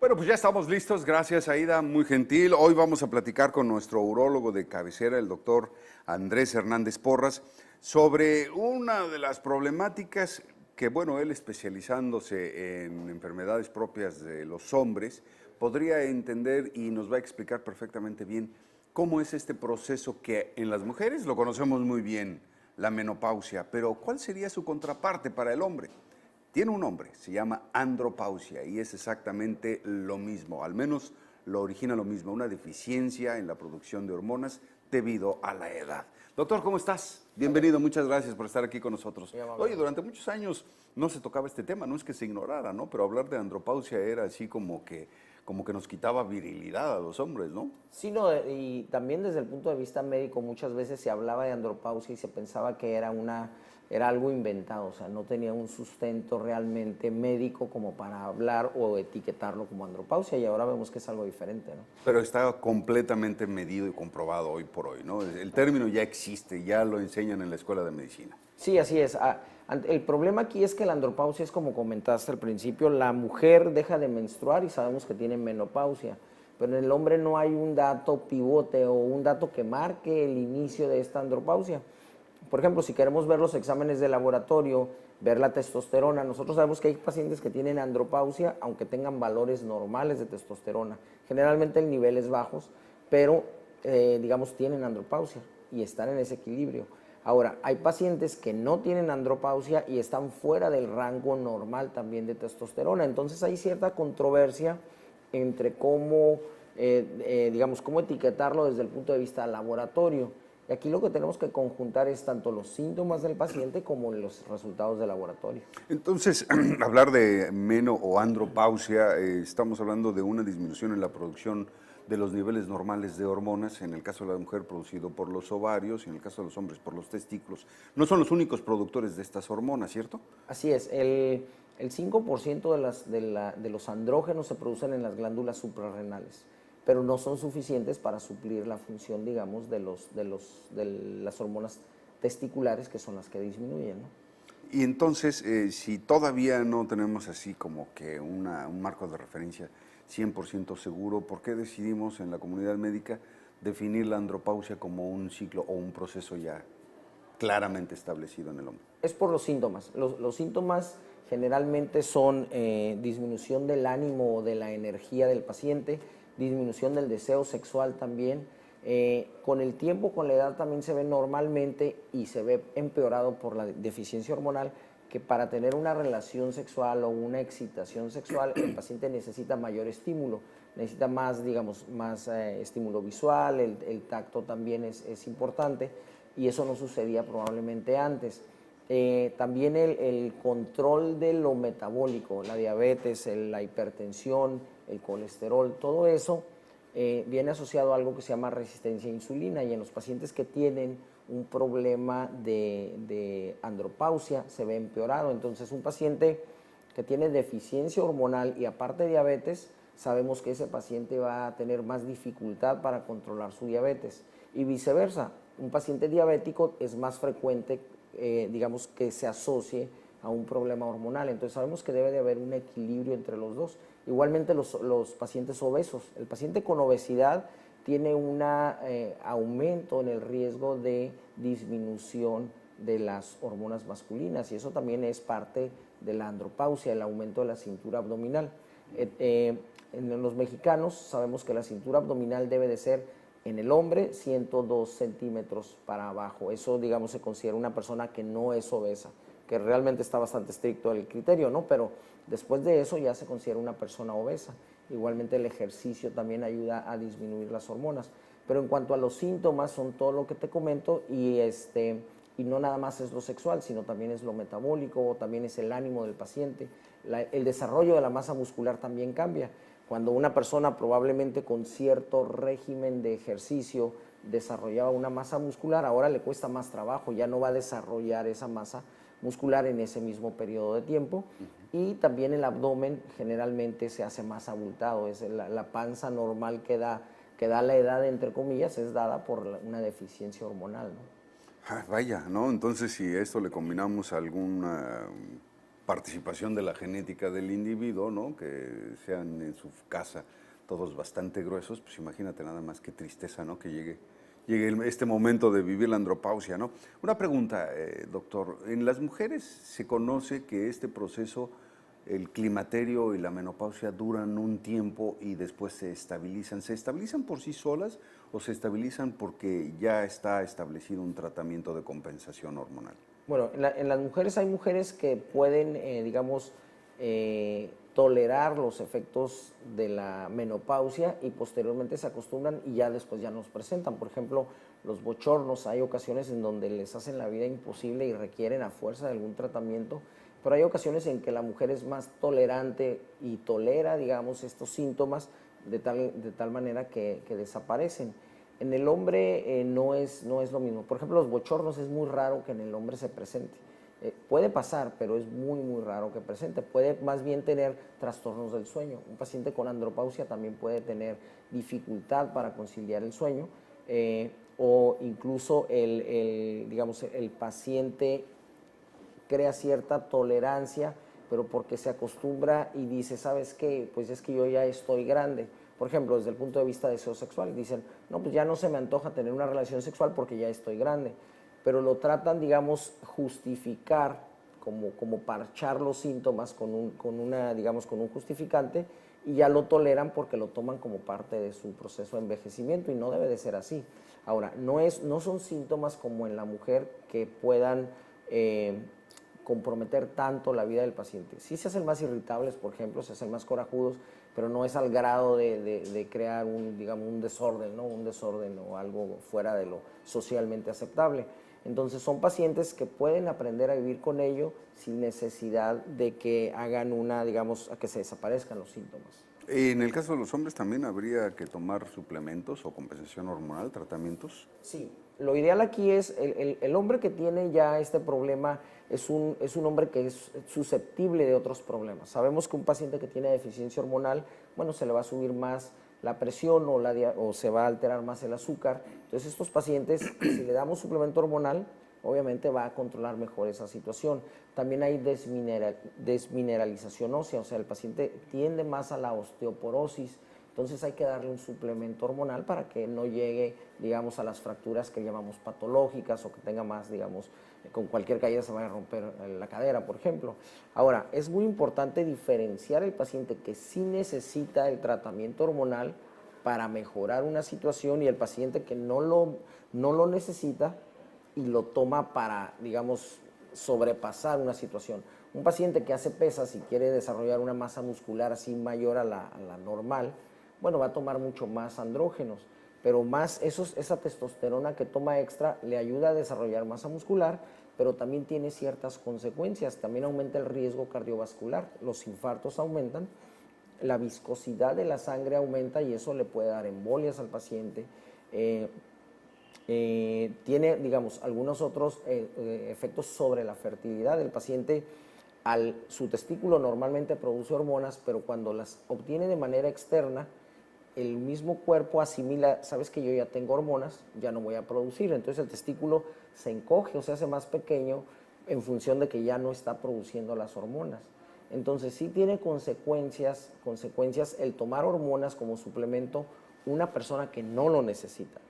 Bueno, pues ya estamos listos. Gracias, Aida, muy gentil. Hoy vamos a platicar con nuestro urólogo de cabecera, el doctor Andrés Hernández Porras, sobre una de las problemáticas que, bueno, él especializándose en enfermedades propias de los hombres, podría entender y nos va a explicar perfectamente bien cómo es este proceso que en las mujeres lo conocemos muy bien, la menopausia, pero ¿cuál sería su contraparte para el hombre? Tiene un nombre, se llama andropausia y es exactamente lo mismo, al menos lo origina lo mismo, una deficiencia en la producción de hormonas debido a la edad. Doctor, ¿cómo estás? Bienvenido, muchas gracias por estar aquí con nosotros. Oye, durante muchos años no se tocaba este tema, no es que se ignorara, ¿no? Pero hablar de andropausia era así como que nos quitaba virilidad a los hombres, ¿no? Sí, no, y también desde el punto de vista médico muchas veces se hablaba de andropausia y se pensaba que era algo inventado, o sea, no tenía un sustento realmente médico como para hablar o etiquetarlo como andropausia, y ahora vemos que es algo diferente, ¿no? Pero está completamente medido y comprobado hoy por hoy, ¿no? El término ya existe, ya lo enseñan en la escuela de medicina. Sí, así es. El problema aquí es que la andropausia es como comentaste al principio, la mujer deja de menstruar y sabemos que tiene menopausia, pero en el hombre no hay un dato pivote o un dato que marque el inicio de esta andropausia. Por ejemplo, si queremos ver los exámenes de laboratorio, ver la testosterona, nosotros sabemos que hay pacientes que tienen andropausia aunque tengan valores normales de testosterona, generalmente en niveles bajos, pero digamos tienen andropausia y están en ese equilibrio. Ahora, hay pacientes que no tienen andropausia y están fuera del rango normal también de testosterona, entonces hay cierta controversia entre cómo, digamos, cómo etiquetarlo desde el punto de vista laboratorio. Y aquí lo que tenemos que conjuntar es tanto los síntomas del paciente como los resultados del laboratorio. Entonces, hablar de meno o andropausia, estamos hablando de una disminución en la producción de los niveles normales de hormonas, en el caso de la mujer producido por los ovarios y en el caso de los hombres por los testículos. No son los únicos productores de estas hormonas, ¿cierto? Así es, el 5% de los andrógenos se producen en las glándulas suprarrenales, pero no son suficientes para suplir la función, digamos, de las hormonas testiculares, que son las que disminuyen, ¿no? Y entonces, si todavía no tenemos así como que un marco de referencia 100% seguro, ¿por qué decidimos en la comunidad médica definir la andropausia como un ciclo o un proceso ya claramente establecido en el hombre? Es por los síntomas. Los síntomas generalmente son disminución del ánimo o de la energía del paciente, disminución del deseo sexual también. Con el tiempo, con la edad también se ve normalmente y se ve empeorado por la deficiencia hormonal, que para tener una relación sexual o una excitación sexual el paciente necesita mayor estímulo, necesita más, digamos, más estímulo visual, el tacto también es importante, y eso no sucedía probablemente antes. También el control de lo metabólico, la diabetes, la hipertensión, el colesterol, todo eso viene asociado a algo que se llama resistencia a insulina, y en los pacientes que tienen un problema de andropausia se ve empeorado. Entonces, un paciente que tiene deficiencia hormonal y aparte diabetes, sabemos que ese paciente va a tener más dificultad para controlar su diabetes, y viceversa. Un paciente diabético es más frecuente, digamos, que se asocie a un problema hormonal. Entonces sabemos que debe de haber un equilibrio entre los dos. Igualmente los pacientes obesos. El paciente con obesidad tiene un aumento en el riesgo de disminución de las hormonas masculinas, y eso también es parte de la andropausia, el aumento de la cintura abdominal. En los mexicanos sabemos que la cintura abdominal debe de ser en el hombre 102 centímetros para abajo. Eso, digamos, se considera una persona que no es obesa, que realmente está bastante estricto el criterio, ¿no? Pero después de eso ya se considera una persona obesa. Igualmente el ejercicio también ayuda a disminuir las hormonas. Pero en cuanto a los síntomas, son todo lo que te comento, y no nada más es lo sexual, sino también es lo metabólico, también es el ánimo del paciente. El desarrollo de la masa muscular también cambia. Cuando una persona probablemente con cierto régimen de ejercicio desarrollaba una masa muscular, ahora le cuesta más trabajo, ya no va a desarrollar esa masa muscular en ese mismo periodo de tiempo. Y también el abdomen generalmente se hace más abultado, es la panza normal que da la edad, entre comillas, es dada por una deficiencia hormonal, ¿no? Vaya, ¿no? Entonces, si a esto le combinamos algún participación de la genética del individuo, ¿no? Que sean en su casa todos bastante gruesos, pues imagínate nada más qué tristeza, ¿no? Que llegue este momento de vivir la andropausia, ¿no? Una pregunta, doctor. En las mujeres se conoce que este proceso, el climaterio y la menopausia, duran un tiempo y después se estabilizan. ¿Se estabilizan por sí solas o se estabilizan porque ya está establecido un tratamiento de compensación hormonal? Bueno, en las mujeres hay mujeres que pueden, digamos, tolerar los efectos de la menopausia y posteriormente se acostumbran y ya después ya nos presentan. Por ejemplo, los bochornos, hay ocasiones en donde les hacen la vida imposible y requieren a fuerza de algún tratamiento, pero hay ocasiones en que la mujer es más tolerante y tolera, digamos, estos síntomas de tal manera que desaparecen. En el hombre no es lo mismo. Por ejemplo, los bochornos es muy raro que en el hombre se presente. Puede pasar, pero es muy, muy raro que presente. Puede más bien tener trastornos del sueño. Un paciente con andropausia también puede tener dificultad para conciliar el sueño o incluso digamos, el paciente crea cierta tolerancia, pero porque se acostumbra y dice, ¿sabes qué? Pues es que yo ya estoy grande. Por ejemplo, desde el punto de vista de deseo sexual, dicen, no, pues ya no se me antoja tener una relación sexual porque ya estoy grande. Pero lo tratan, digamos, justificar, como parchar los síntomas con un justificante y ya lo toleran porque lo toman como parte de su proceso de envejecimiento y no debe de ser así. Ahora, no son síntomas como en la mujer que puedan comprometer tanto la vida del paciente. Sí se hacen más irritables, por ejemplo, se hacen más corajudos, pero no es al grado de crear un desorden, ¿no? Un desorden o algo fuera de lo socialmente aceptable. Entonces son pacientes que pueden aprender a vivir con ello sin necesidad de que hagan a que se desaparezcan los síntomas. En el caso de los hombres también habría que tomar suplementos o compensación hormonal, tratamientos. Sí, lo ideal aquí es el hombre que tiene ya este problema es un hombre que es susceptible de otros problemas. Sabemos que un paciente que tiene deficiencia hormonal, bueno, se le va a subir más la presión o se va a alterar más el azúcar. Entonces estos pacientes, si le damos suplemento hormonal, obviamente va a controlar mejor esa situación. También hay desmineralización ósea, o sea, el paciente tiende más a la osteoporosis, entonces hay que darle un suplemento hormonal para que no llegue, digamos, a las fracturas que llamamos patológicas o que tenga más, digamos, con cualquier caída se vaya a romper la cadera, por ejemplo. Ahora, es muy importante diferenciar el paciente que sí necesita el tratamiento hormonal para mejorar una situación y el paciente que no lo necesita y lo toma para, digamos, sobrepasar una situación. Un paciente que hace pesas y quiere desarrollar una masa muscular así mayor a la normal, bueno, va a tomar mucho más andrógenos, pero más esa testosterona que toma extra le ayuda a desarrollar masa muscular, pero también tiene ciertas consecuencias. También aumenta el riesgo cardiovascular, los infartos aumentan, la viscosidad de la sangre aumenta y eso le puede dar embolias al paciente. Tiene, digamos, algunos otros efectos sobre la fertilidad. El paciente, su testículo normalmente produce hormonas, pero cuando las obtiene de manera externa, el mismo cuerpo asimila, sabes que yo ya tengo hormonas, ya no voy a producir. Entonces el testículo se encoge o se hace más pequeño en función de que ya no está produciendo las hormonas. Entonces sí tiene consecuencias el tomar hormonas como suplemento una persona que no lo necesita.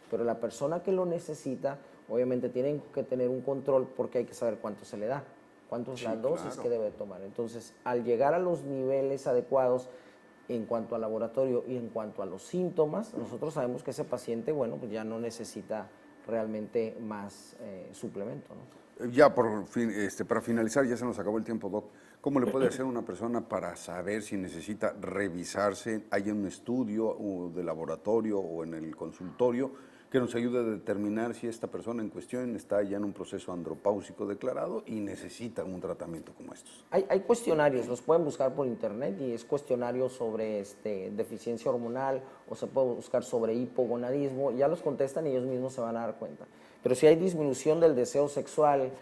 Pero la persona que lo necesita, obviamente tienen que tener un control porque hay que saber cuánto se le da, cuánto es la dosis que debe tomar. Entonces, al llegar a los niveles adecuados en cuanto al laboratorio y en cuanto a los síntomas, nosotros sabemos que ese paciente, bueno, pues ya no necesita realmente más suplemento, ¿no? Ya para finalizar, ya se nos acabó el tiempo, Doc. ¿Cómo le puede hacer una persona para saber si necesita revisarse? ¿Hay un estudio de laboratorio o en el consultorio que nos ayude a determinar si esta persona en cuestión está ya en un proceso andropáusico declarado y necesita un tratamiento como estos? Hay cuestionarios, los pueden buscar por internet y es cuestionario sobre deficiencia hormonal o se puede buscar sobre hipogonadismo, ya los contestan y ellos mismos se van a dar cuenta. Pero si hay disminución del deseo sexual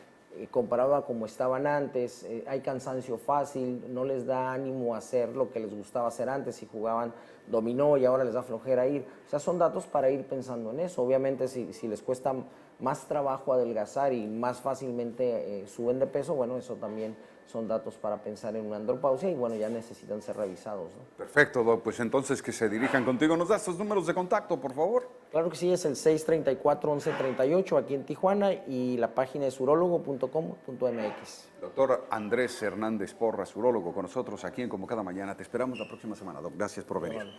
comparado a como estaban antes, hay cansancio fácil, no les da ánimo a hacer lo que les gustaba hacer antes, si jugaban dominó y ahora les da flojera ir. O sea, son datos para ir pensando en eso. Obviamente, si les cuesta más trabajo adelgazar y más fácilmente suben de peso, bueno, eso también son datos para pensar en una andropausia y bueno, ya necesitan ser revisados, ¿no? Perfecto, Doc. Pues entonces que se dirijan contigo. ¿Nos das tus números de contacto, por favor? Claro que sí, es el 634-1138 aquí en Tijuana y la página es urologo.com.mx. Doctor Andrés Hernández Porras, urólogo, con nosotros aquí en Como Cada Mañana. Te esperamos la próxima semana, Doc. Gracias por venir. Bueno,